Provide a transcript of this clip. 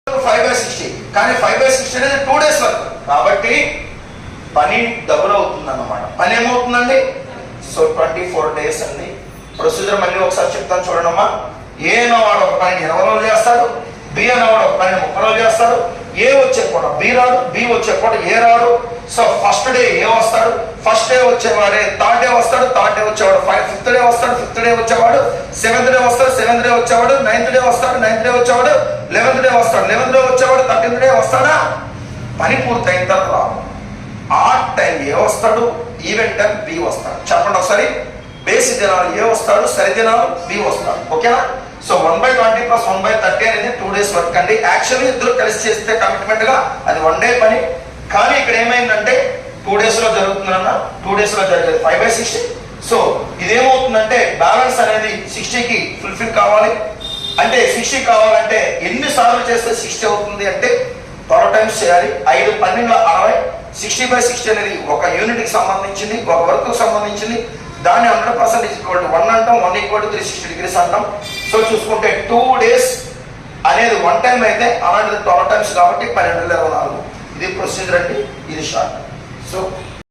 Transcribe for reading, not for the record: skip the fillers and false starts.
5/60, కానీ 5/60 అనేది 2 days work కాబట్టి పని డబుల్ అవుతుంది అన్నమాట. పని ఏమవుతుందండి? సో 24 days అండి. ప్రొసీజర్ మళ్ళీ ఒకసారి చెప్తాను చూడండమ్మా. ఏ అనేవాడు ఒక పనిని 20 రోజులు చేస్తాడు, బి అనేవాడు ఒక పనిని 30 రోజులు చేస్తాడు. ఏ వచ్చే పూట బి రాడు, బి వచ్చే పూట ఏ రాడు. సో ఫస్ట్ డే ఏ వస్తాడు, ఫస్ట్ డే వచ్చేవాడే థర్డ్ డే వస్తాడు, థర్డ్ డే వచ్చేవాడు ఫిఫ్త్ డే వస్తాడు, ఫిఫ్త్ డే వచ్చేవాడు సెవెంత్ డే వస్తాడు, సెవెంత్ డే వచ్చేవాడు నైన్త్ డే వస్తాడు, నైన్త్ డే వచ్చేవాడు 11th డే వస్తాడు, 11th డే వచ్చేవాడు 13th డే వస్తాడా? పని పూర్తయిన తర్వాత ఆర్ట్ టైం ఏ వస్తాడు, ఈవెంట్ టైం బి వస్తాడు. చెప్పండి ఒకసారి. బేసి దినాలు ఏ వస్తాడు, సరి దినాలు బి వస్తాడు. ఓకేనా? సో 1/20 + 1/30 అనేది 2 days వర్క్ అండి. యాక్చువల్లీ ఇద్దరు కలిసి చేస్తే కమిట్మెంట్ గా అది 1 day పని. కానీ ఇక్కడ ఏమైందంటే 2 days లో జరుగుతుందన్న, 2 days లో జరిగేది 5/60. సో ఇదేమవుతుందంటే బ్యాలెన్స్ అనేది 60కి ఫుల్ఫిల్ కావాలి. అంటే 60 కావాలంటే ఎన్ని సార్లు చేస్తే 60 అవుతుంది అంటే 12 times చేయాలి. 5 12 60. 60/60 అనేది ఒక యూనిట్ కి సంబంధించింది, ఒక వర్క్ కి సంబంధించింది. దాన్ని 100% = 1 అంటాం, 1 = 360 degrees అంటాం. సో చూసుకుంటే 2 days అనేది 1 time అయితే అలాంటిది 12 times కాబట్టి 12 24. ఇది ప్రొసీజర్ అండి, ఇది షార్ట్. సో